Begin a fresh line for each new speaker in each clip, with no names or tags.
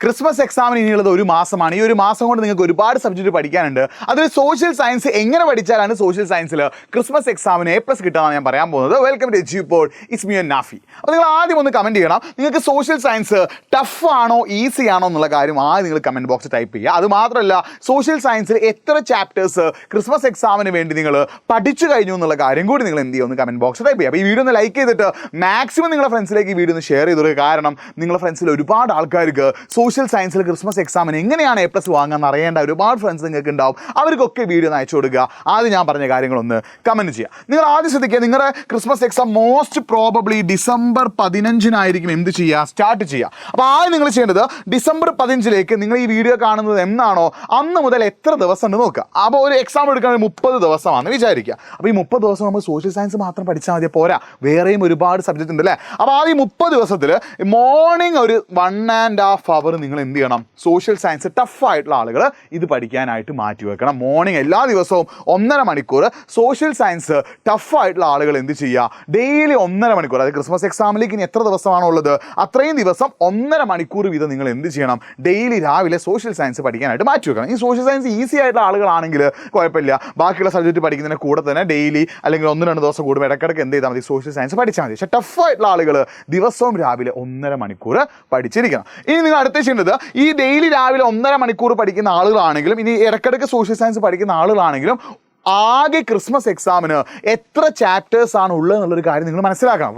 Christmas എക്സാമിന് ഇനിയുള്ളത് ഒരു മാസമാണ്. ഈ ഒരു മാസം കൊണ്ട് നിങ്ങൾക്ക് ഒരുപാട് സബ്ജക്റ്റ് പഠിക്കാനുണ്ട്. അതിൽ സോഷ്യൽ സയൻസ് എങ്ങനെ പഠിച്ചാലാണ് സോഷ്യൽ സയൻസിൽ ക്രിസ്മസ് എക്സാമിന് A+ കിട്ടാമെന്ന് ഞാൻ പറയാൻ പോകുന്നത്. Welcome to Edupol, it's me Nafi. അപ്പോൾ നിങ്ങൾ ആദ്യം ഒന്ന് കമൻറ്റ് ചെയ്യണം, നിങ്ങൾക്ക് സോഷ്യൽ സയൻസ് ടഫ് ആണോ ഈസി ആണോ എന്നുള്ള കാര്യം ആദ്യം നിങ്ങൾ കമൻറ്റ് ബോക്സിൽ ടൈപ്പ് ചെയ്യുക. അത് മാത്രമല്ല സോഷ്യൽ സയൻസിൽ എത്ര ചാപ്റ്റേഴ്സ് ക്രിസ്മസ് എക്സാമിന് വേണ്ടി നിങ്ങൾ പഠിച്ചു കഴിഞ്ഞു എന്നുള്ള കാര്യം കൂടി നിങ്ങൾ എന്ത് ചെയ്യുക, ഒന്ന് കമൻറ്റ് ബോക്സിൽ ടൈപ്പ് ചെയ്യുക. അപ്പോൾ ഈ വീഡിയോ ഒന്ന് ലൈക്ക് ചെയ്തിട്ട് മാക്സിമം നിങ്ങളുടെ ഫ്രണ്ട്സിലേക്ക് ഈ വീഡിയോ ഒന്ന് ഷെയർ ചെയ്തു. കാരണം നിങ്ങളുടെ ഫ്രണ്ട്സിൽ ഒരുപാട് ആൾക്കാർക്ക് സോഷ്യൽ സയൻസിൽ ക്രിസ്മസ് എക്സാമിന് എങ്ങനെയാണ് A+ വാങ്ങാമെന്ന് അറിയേണ്ട ഒരുപാട് ഫ്രണ്ട്സ് നിങ്ങൾക്ക് ഉണ്ടാവും. അവർക്കൊക്കെ വീഡിയോ ഒന്ന് അയച്ചു കൊടുക്കുക. ആദ്യം ഞാൻ പറഞ്ഞ കാര്യങ്ങളൊന്ന് കമൻറ്റ് ചെയ്യുക. നിങ്ങൾ ആദ്യം ശ്രദ്ധിക്കുക, നിങ്ങളുടെ Christmas exam most probably December 15 എന്ത് ചെയ്യുക, സ്റ്റാർട്ട് ചെയ്യുക. അപ്പോൾ ആദ്യം നിങ്ങൾ ചെയ്യേണ്ടത് ഡിസംബർ 15 നിങ്ങൾ ഈ വീഡിയോ കാണുന്നത് എന്നാണോ അന്ന് മുതൽ എത്ര ദിവസം ഉണ്ട് നോക്കുക. അപ്പോൾ ഒരു എക്സാം എടുക്കാൻ 30 ദിവസമാണെന്ന് വിചാരിക്കുക. അപ്പോൾ ഈ 30 ദിവസം നമ്മൾ സോഷ്യൽ സയൻസ് മാത്രം പഠിച്ചാൽ മതി, പോരാ, വേറെയും ഒരുപാട് സബ്ജക്റ്റ് ഉണ്ട് അല്ലേ. അപ്പോൾ ആദ്യം 30 ദിവസത്തിൽ മോർണിംഗ് ഒരു 1.5 അവർ നിങ്ങൾ എന്ത് ചെയ്യണം, സോഷ്യൽ സയൻസ് ടഫായിട്ടുള്ള ആളുകൾ ഇത് പഠിക്കാനായിട്ട് മാറ്റി വെക്കണം. മോർണിംഗ് എല്ലാ ദിവസവും 1.5 മണിക്കൂർ സോഷ്യൽ സയൻസ് ടഫായിട്ടുള്ള ആളുകൾ എന്ത് ചെയ്യുക, ഡെയിലി 1.5 മണിക്കൂർ. അതായത് ക്രിസ്മസ് എക്സാമിലേക്ക് ഇനി എത്ര ദിവസമാണോ ഉള്ളത് അത്രയും ദിവസം 1.5 മണിക്കൂർ വീതം നിങ്ങൾ എന്ത് ചെയ്യണം, ഡെയിലി രാവിലെ സോഷ്യൽ സയൻസ് പഠിക്കാനായിട്ട് മാറ്റി വെക്കണം. ഈ സോഷ്യൽ സയൻസ് ഈസി ആയിട്ടുള്ള ആളുകളാണെങ്കിൽ കുഴപ്പമില്ല, ബാക്കിയുള്ള സബ്ജക്റ്റ് പഠിക്കുന്നതിന് കൂടെ തന്നെ ഡെയിലി അല്ലെങ്കിൽ 1-2 ദിവസം കൂടുമ്പോൾ ഇടയ്ക്കിടയ്ക്ക് എന്ത് ചെയ്താൽ മതി, സോഷ്യൽ സയൻസ് പഠിച്ചാൽ മതി. പക്ഷേ ടഫായിട്ടുള്ള ആളുകൾ ദിവസവും രാവിലെ 1.5 മണിക്കൂർ പഠിച്ചിരിക്കണം. ഇനി നിങ്ങൾ അടുത്ത ചെയ്യേണ്ടത്, ഈ ഡെയിലി രാവിലെ 1.5 മണിക്കൂർ പഠിക്കുന്ന ആളുകളാണെങ്കിലും ഇനി ഇടയ്ക്കിടയ്ക്ക് സോഷ്യൽ സയൻസ് പഠിക്കുന്ന ആളുകളാണെങ്കിലും ആകെ ക്രിസ്മസ് എക്സാമിന് എത്ര ചാപ്റ്റേഴ്സ് ആണ് ഉള്ളത് എന്നുള്ളൊരു കാര്യം നിങ്ങൾ മനസ്സിലാക്കണം.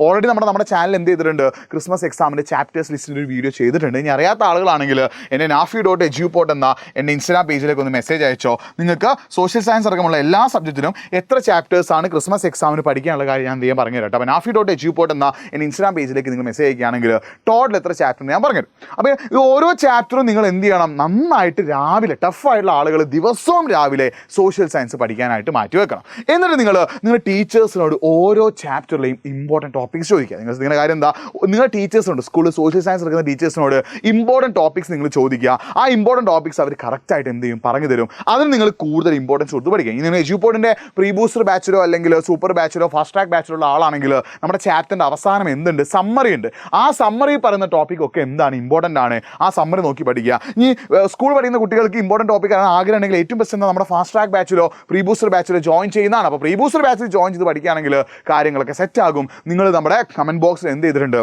ഓൾറെഡി നമ്മുടെ ചാനൽ എന്ത് ചെയ്തിട്ടുണ്ട്, ക്രിസ്മസ് എക്സാമിൻ്റെ ചാപ്റ്റേഴ്സ് ലിസ്റ്റിൻ്റെ ഒരു വീഡിയോ ചെയ്തിട്ടുണ്ട്. ഇനി അറിയാത്ത ആളുകളാണെങ്കിൽ എന്നെ nafi.ejuport എന്ന എൻ്റെ ഇൻസ്റ്റാഗ്രാം പേജിലേക്ക് ഒന്ന് മെസ്സേജ് അയച്ചോ. നിങ്ങൾക്ക് സോഷ്യൽ സയൻസ് അടക്കമുള്ള എല്ലാ സബ്ജക്റ്റിനും എത്ര ചാപ്റ്റേഴ്സ് ആണ് ക്രിസ്മസ് എക്സാമിന് പഠിക്കാനുള്ള കാര്യം ഞാൻ ചെയ്യാൻ പറഞ്ഞു തരാം. അപ്പോൾ nafi.ejuport എന്ന എൻ്റെ ഇൻസ്റ്റാഗ്രാം പേജിലേക്ക് നിങ്ങൾ മെസ്സേജ് അയക്കുകയാണെങ്കിൽ ടോട്ടൽ എത്ര ചാപ്റ്റർ ഞാൻ പറഞ്ഞുതരും. അപ്പോൾ ഈ ഓരോ ചാപ്റ്ററും നിങ്ങൾ എന്ത് ചെയ്യണം, നന്നായിട്ട് രാവിലെ ടഫായിട്ടുള്ള ആളുകൾ ദിവസവും രാവിലെ സോഷ്യൽ സയൻസ് പഠിക്കാനായിട്ട് മാറ്റി വെക്കണം. എന്നിട്ട് നിങ്ങൾ ടീച്ചേഴ്സിനോട് ഓരോ ചാപ്റ്ററിലെയും ഇമ്പോർട്ടൻറ്റ് ടോപ്പിക്സ് ചോദിക്കുക. നിങ്ങളുടെ കാര്യം എന്താ, നിങ്ങൾ ടീച്ചേഴ്സിനോട് സ്കൂളിൽ സോഷ്യൽ സയൻസ് എടുക്കുന്ന ടീച്ചേഴ്സിനോട് ഇമ്പോർട്ടൻറ്റ് ടോപ്പിക്സ് നിങ്ങൾ ചോദിക്കുക. ആ ഇമ്പോർട്ടൻറ്റ് ടോപ്പിക്സ് അവർ കറക്റ്റായിട്ട് എന്ത് ചെയ്യും, പറഞ്ഞു തരും. അതിന് നിങ്ങൾ കൂടുതൽ ഇമ്പോർട്ടൻസ് കൊടുത്ത് പഠിക്കുക. ഇനി നിങ്ങൾ എജ്യൂപോർട്ടിൻ്റെ പ്രീ ബൂസ്റ്റർ ബാച്ചിലോ അല്ലെങ്കിൽ സൂപ്പർ ബാച്ചിലോ ഫാസ്റ്റ് ട്രാക്ക് ബാച്ചിലോ ഉള്ള ആളാണെങ്കിൽ നമ്മുടെ ചാപ്റ്ററിൻ്റെ അവസാനം എന്തുണ്ട്, സമ്മറി ഉണ്ട്. ആ സമ്മറി പറയുന്ന ടോപ്പിക്കൊക്കെ എന്താണ്, ഇമ്പോർട്ടൻ്റ് ആണ്. ആ സമ്മറി നോക്കി പഠിക്കുക. ഇനി സ്കൂൾ പഠിക്കുന്ന കുട്ടികൾക്ക് ഇമ്പോർട്ടൻറ്റ് ടോപ്പിക് ആണ് ആഗ്രഹം ഉണ്ടെങ്കിൽ ഏറ്റവും ബെസ്റ്റ് എന്താ, നമ്മുടെ ഫാസ്റ്റ് ട്രാക്ക് ബാച്ചിലോ പ്രീ ബൂസ്റ്റർ ബാച്ചിൽ ജോയിൻ ചെയ്യുന്നതാണ്. അപ്പോൾ പ്രീ ബൂസ്റ്റർ ബാച്ചിൽ ജോയിൻ ചെയ്ത് പഠിക്കുകയാണെങ്കിൽ കാര്യങ്ങളൊക്കെ സെറ്റ് ആകും. നിങ്ങൾ നമ്മുടെ കമൻറ്റ് ബോക്സിൽ എന്ത് ചെയ്തിട്ടുണ്ട്,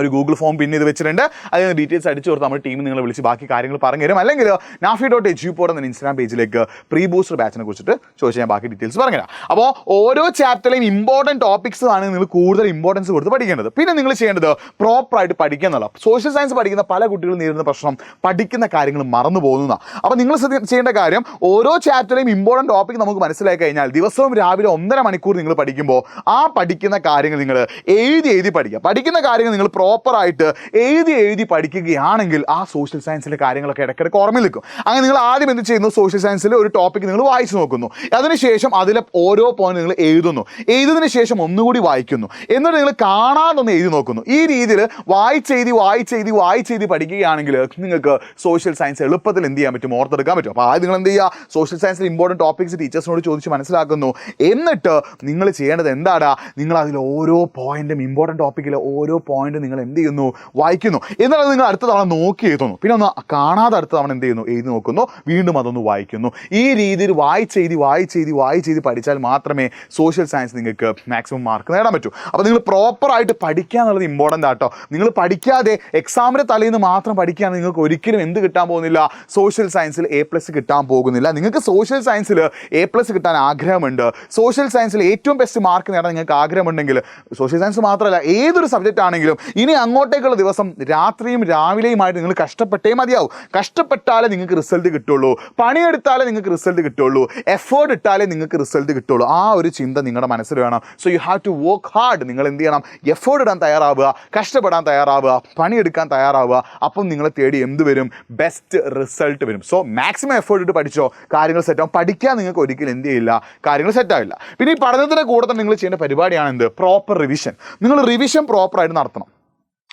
ഒരു ഗൂഗിൾ ഫോം പിന്നെ ഇത് വെച്ചിട്ടുണ്ട്. അതിന് ഡീറ്റെയിൽസ് അടിച്ചു കൊടുത്ത് നമ്മുടെ ടീം നിങ്ങളെ വിളിച്ച് ബാക്കി കാര്യങ്ങൾ പറഞ്ഞു തരും. അല്ലെങ്കിൽ nafi.ejuport എന്ന ഇൻസ്റ്റാഗ്രാം പേജിലേക്ക് പ്രീ ബൂസ്റ്റർ ബാച്ചിനെ കുറിച്ചിട്ട് ചോദിച്ചാൽ ഞാൻ ബാക്കി ഡീറ്റെയിൽസ് പറഞ്ഞുതരാം. അപ്പോൾ ഓരോ ചാപ്റ്ററിലെയും ഇമ്പോർട്ടൻറ്റ് ടോപ്പിക്സ് ആണ് നിങ്ങൾ കൂടുതൽ ഇമ്പോർട്ടൻസ് കൊടുത്ത് പഠിക്കേണ്ടത്. പിന്നെ നിങ്ങൾ ചെയ്യേണ്ടത് പ്രോപ്പറായിട്ട് പഠിക്കുക എന്നുള്ള. സോഷ്യൽ സയൻസ് പഠിക്കുന്ന പല കുട്ടികളും നേരിടുന്ന പ്രശ്നം പഠിക്കുന്ന കാര്യങ്ങൾ മറന്നു പോകുന്നതാണ്. അപ്പോൾ നിങ്ങൾ ചെയ്യേണ്ട കാര്യം, ഓരോ ചാപ്റ്ററിലെയും ഇമ്പോർട്ടൻറ്റ് ടോപ്പിക് നമുക്ക് മനസ്സിലാക്കി കഴിഞ്ഞാൽ ദിവസവും രാവിലെ 1.5 മണിക്കൂർ നിങ്ങൾ പഠിക്കുമ്പോൾ ആ പഠിക്കുന്ന കാര്യങ്ങൾ നിങ്ങൾ എഴുതി പഠിക്കുക. പഠിക്കുന്ന കാര്യങ്ങൾ നിങ്ങൾ പ്രോപ്പറായിട്ട് എഴുതി പഠിക്കുകയാണെങ്കിൽ ആ സോഷ്യൽ സയൻസിലെ കാര്യങ്ങളൊക്കെ ഇടയ്ക്കിടയ്ക്ക് ഓർമ്മയിൽ നിൽക്കും. അങ്ങനെ നിങ്ങൾ ആദ്യം എന്ത് ചെയ്യുന്നു, സോഷ്യൽ സയൻസിൽ ഒരു ടോപ്പിക് നിങ്ങൾ വായിച്ചു നോക്കുന്നു. അതിനുശേഷം അതിലെ ഓരോ പോയിന്റ് നിങ്ങൾ എഴുതുന്നതിന് ശേഷം ഒന്നുകൂടി വായിക്കുന്നു. എന്നിട്ട് നിങ്ങൾ കാണാതൊന്ന് എഴുതി നോക്കുന്നു. ഈ രീതിയിൽ വായിച്ചെഴുതി പഠിക്കുകയാണെങ്കിൽ നിങ്ങൾക്ക് സോഷ്യൽ സയൻസ് എളുപ്പത്തിൽ എന്ത് ചെയ്യാൻ പറ്റും, ഓർത്തെടുക്കാൻ പറ്റും. അപ്പോൾ ആദ്യം നിങ്ങൾ എന്ത് ചെയ്യുക, സോഷ്യൽ സയൻസിൽ ഇമ്പോർട്ടൻറ്റ് ടോപ്പിക്സ് ടീച്ചേഴ്സിനോട് ചോദിച്ച് മനസ്സിലാക്കുന്നു. എന്നിട്ട് നിങ്ങൾ ചെയ്യേണ്ടത് എന്താടാ, നിങ്ങൾ അതിൽ ഓരോ പോയിന്റും ഇമ്പോർട്ടൻറ്റ് ടോപ്പിക്കിലെ ഓരോ പോയിന്റും നിങ്ങൾ എന്ത് ചെയ്യുന്നു, വായിക്കുന്നു. എന്നുള്ളത് നിങ്ങൾ അടുത്ത തവണ നോക്കി എഴുതുന്നു. പിന്നെ ഒന്ന് കാണാതെ അടുത്ത തവണ എന്ത് ചെയ്യുന്നു, എഴുതി നോക്കുന്നു, വീണ്ടും അതൊന്ന് വായിക്കുന്നു. ഈ രീതിയിൽ വായിച്ചെഴുതി പഠിച്ചാൽ മാത്രമേ സോഷ്യൽ സയൻസ് നിങ്ങൾക്ക് മാക്സിമം മാർക്ക് നേടാൻ പറ്റൂ. അപ്പോൾ നിങ്ങൾ പ്രോപ്പറായിട്ട് പഠിക്കുക എന്നുള്ളത് ഇമ്പോർട്ടൻ്റ് ആട്ടോ. നിങ്ങൾ പഠിക്കാതെ എക്സാമിൻ്റെ തലേന്ന് മാത്രം പഠിക്കുകയാണെങ്കിൽ നിങ്ങൾക്ക് ഒരിക്കലും എന്ത് കിട്ടാൻ പോകുന്നില്ല, സോഷ്യൽ സയൻസിൽ A+ കിട്ടാൻ പോകുന്നില്ല. നിങ്ങൾക്ക് സോഷ്യൽ സയൻസിൽ A+ കിട്ടാൻ ആഗ്രഹമുണ്ട്, സോഷ്യൽ സയൻസിൽ ഏറ്റവും ബെസ്റ്റ് മാർക്ക് നേടാൻ നിങ്ങൾക്ക് ആഗ്രഹമുണ്ടെങ്കിൽ, സോഷ്യൽ സയൻസ് മാത്രമല്ല ഏതൊരു സബ്ജക്റ്റ് ആണെങ്കിലും ഇനി അങ്ങോട്ടേക്കുള്ള ദിവസം രാത്രിയും രാവിലെയുമായിട്ട് നിങ്ങൾ കഷ്ടപ്പെട്ടേ മതിയാവും. കഷ്ടപ്പെട്ടാലേ നിങ്ങൾക്ക് റിസൾട്ട് കിട്ടുള്ളൂ, പണിയെടുത്താലേ നിങ്ങൾക്ക് റിസൾട്ട് കിട്ടുള്ളൂ, എഫേർട്ട് ഇട്ടാലേ നിങ്ങൾക്ക് റിസൾട്ട് കിട്ടുള്ളൂ. ആ ഒരു ചിന്ത നിങ്ങളുടെ മനസ്സിൽ വേണം. So you have to work hard. നിങ്ങൾ എന്ത് ചെയ്യണം, എഫേർട്ട് ഇടാൻ തയ്യാറാവുക, കഷ്ടപ്പെടാൻ തയ്യാറാവുക, പണിയെടുക്കാൻ തയ്യാറാവുക. അപ്പം നിങ്ങളെ തേടി എന്ത് വരും, ബെസ്റ്റ് റിസൾട്ട് വരും. സോ മാക്സിമം എഫേർട്ട് ഇട്ട് പഠിച്ചോ, കാര്യങ്ങൾ സെറ്റാവും. പഠിക്കാൻ നിങ്ങൾക്ക് ഒരിക്കലും എന്ത് ചെയ്യില്ല, കാര്യങ്ങൾ സെറ്റാവില്ല. പിന്നെ ഈ പഠനത്തിൻ്റെ കൂടെ തന്നെ നിങ്ങൾ ചെയ്യേണ്ട പരിപാടിയാണ് എന്ത്, പ്രോപ്പർ റിവിഷൻ. നിങ്ങൾ റിവിഷൻ പ്രോപ്പറായിട്ട് നടത്തണം.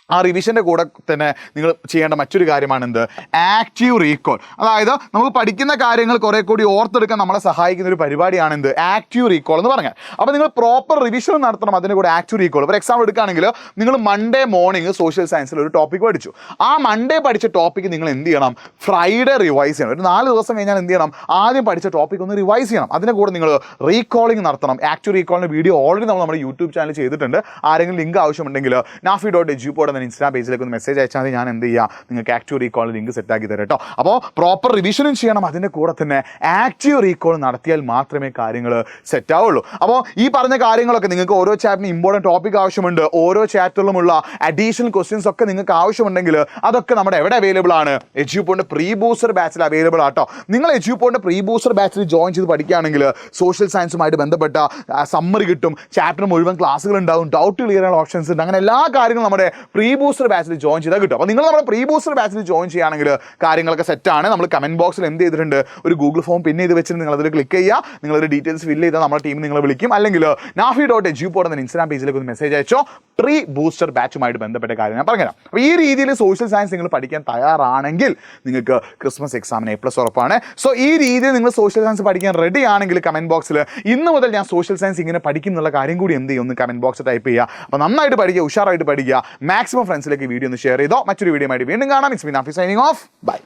ആ റിവിഷൻ്റെ കൂടെ തന്നെ നിങ്ങൾ ചെയ്യേണ്ട മറ്റൊരു കാര്യമാണ് എന്ത്, ആക്റ്റീവ് റീകോൾ. അതായത് നമുക്ക് പഠിക്കുന്ന കാര്യങ്ങൾ കുറേ കൂടി ഓർത്തെടുക്കാൻ നമ്മളെ സഹായിക്കുന്ന ഒരു പരിപാടിയാണ് എന്ത്, ആക്റ്റീവ് റീകോൾ എന്ന് പറഞ്ഞാൽ. അപ്പോൾ നിങ്ങൾ പ്രോപ്പർ റിവിഷൻ നടത്തണം, അതിൻ്റെ കൂടെ ആക്റ്റീവ് റീകോൾ. ഒരു എക്സാമ്പിൾ എടുക്കുകയാണെങ്കിൽ നിങ്ങൾ മൺഡേ മോർണിംഗ് സോഷ്യൽ സയൻസിൽ ഒരു ടോപ്പിക് പഠിച്ചു. ആ മൺഡേ പഠിച്ച ടോപ്പിക്ക് നിങ്ങൾ എന്ത് ചെയ്യണം, ഫ്രൈഡേ റിവൈസ് ചെയ്യണം. ഒരു 4 ദിവസം കഴിഞ്ഞാൽ എന്ത് ചെയ്യണം, ആദ്യം പഠിച്ച ടോപ്പിക് ഒന്ന് റിവൈസ് ചെയ്യണം. അതിൻ്റെ കൂടെ നിങ്ങൾ റീകോളിംഗ് നടത്തണം. ആക്റ്റീവ് റീകോളിൻ്റെ വീഡിയോ ഓൾറെഡി നമ്മൾ നമ്മുടെ യൂട്യൂബ് ചാനൽ ചെയ്തിട്ടുണ്ട്. ആരെങ്കിലും ലിങ്ക് ആവശ്യമുണ്ടെങ്കിൽ nafi.edu ഇൻസ്റ്റാ പേജിലേക്ക് ഒന്ന് മെസ്സേജ് അയച്ചാൽ ഞാൻ എന്ത് ചെയ്യാം, നിങ്ങൾക്ക് ആക്റ്റീവ് റീകോൾ ലിങ്ക് സെറ്റാക്കി തരാം കേട്ടോ. അപ്പോൾ പ്രോപ്പർ റിവിഷനും ചെയ്യണം, അതിൻ്റെ കൂടെ തന്നെ ആക്റ്റീവ് റീകോൾ നടത്തിയാൽ മാത്രമേ കാര്യങ്ങൾ സെറ്റ് ആവുള്ളൂ. അപ്പോൾ ഈ പറഞ്ഞ കാര്യങ്ങളൊക്കെ നിങ്ങൾക്ക് ഓരോ ചാപ്റ്ററിന് ഇമ്പോർട്ടൻറ്റ് ടോപ്പിക് ആവശ്യമുണ്ട്, ഓരോ ചാപ്റ്ററിലുമുള്ള അഡീഷണൽ ക്വസ്റ്റ്യൻസ് ഒക്കെ നിങ്ങൾക്ക് ആവശ്യമുണ്ടെങ്കിൽ അതൊക്കെ നമ്മുടെ എവിടെ അവൈലബിൾ ആണ്, എജ്യൂപോണിൻ്റെ പ്രീ ബൂസ്റ്റർ ബാച്ചിൽ അവൈലബിൾ ആട്ടോ. നിങ്ങൾ എജ്യൂപോണിൻ്റെ പ്രീ ബൂസ്റ്റർ ബാച്ചിൽ ജോയിൻ ചെയ്ത് പഠിക്കുകയാണെങ്കിൽ സോഷ്യൽ സയൻസുമായിട്ട് ബന്ധപ്പെട്ട സമ്മറി കിട്ടും, ചാപ്റ്റർ മുഴുവൻ ക്ലാസ്സുകൾ ഉണ്ടാവും, ഡൗട്ട് ക്ലിയർ ചെയ്യാനുള്ള ഓപ്ഷൻസ് ഉണ്ട്. അങ്ങനെ എല്ലാ കാര്യങ്ങളും നമ്മുടെ പ്രീ ബൂസ്റ്റർ ബാച്ചിൽ ജോയിൻ ചെയ്താൽ കിട്ടും. അപ്പോൾ നിങ്ങൾ നമ്മുടെ പ്രീ ബൂസ്റ്റർ ബാച്ചിൽ ജോയിൻ ചെയ്യുകയാണെങ്കിൽ കാര്യങ്ങളൊക്കെ സെറ്റാണ്. നമ്മൾ കമൻറ്റ് ബോക്സിൽ എന്ത് ചെയ്തിട്ടുണ്ട്, ഒരു ഗൂഗിൾ ഫോം പിന്നെ ചെയ്ത് വെച്ചിട്ട് നിങ്ങളതിൽ ക്ലിക്ക് ചെയ്യുക, നിങ്ങളൊരു ഡീറ്റെയിൽസ് ഫില്ല് ചെയ്താൽ നമ്മുടെ ടീം നിങ്ങളെ വിളിക്കും. അല്ലെങ്കിൽ nafi.edu എന്ന ഇൻസ്റ്റാഗ്രാം പേജിലേക്ക് ഒന്ന് മെസ്സേജ് അയച്ചോ, പ്രീ ബൂസ്റ്റർ ബാച്ചുമായിട്ട് ബന്ധപ്പെട്ട കാര്യം ഞാൻ പറഞ്ഞുതരാം. അപ്പോൾ ഈ രീതിയിൽ സോഷ്യൽ സയൻസ് നിങ്ങൾ പഠിക്കാൻ തയ്യാറാണെങ്കിൽ നിങ്ങൾക്ക് ക്രിസ്മസ് എക്സാമിന് A+ ഉറപ്പാണ്. സോ ഈ രീതിയിൽ നിങ്ങൾ സോഷ്യൽ സയൻസ് പഠിക്കാൻ റെഡി ആണെങ്കിൽ കമൻറ്റ് ബോക്സിൽ ഇന്ന് മുതൽ ഞാൻ സോഷ്യൽ സയൻസ് ഇങ്ങനെ പഠിക്കും എന്നുള്ള കാര്യം കൂടി എന്ത് ചെയ്യും, ഒന്ന് കമൻറ്റ് ബോക്സിൽ ടൈപ്പ് ചെയ്യുക. അപ്പോൾ നന്നായിട്ട് പഠിക്കുക, ഉഷാറായിട്ട് പഠിക്കുക, മാക്സിമം ഫ്രണ്ട്സിലേക്ക് വീഡിയോ ഒന്ന് ഷെയർ ചെയ്തോ. മറ്റൊരു വീഡിയോ ആയിട്ട് വീണ്ടും കാണാം. It's me Nafi signing off. By.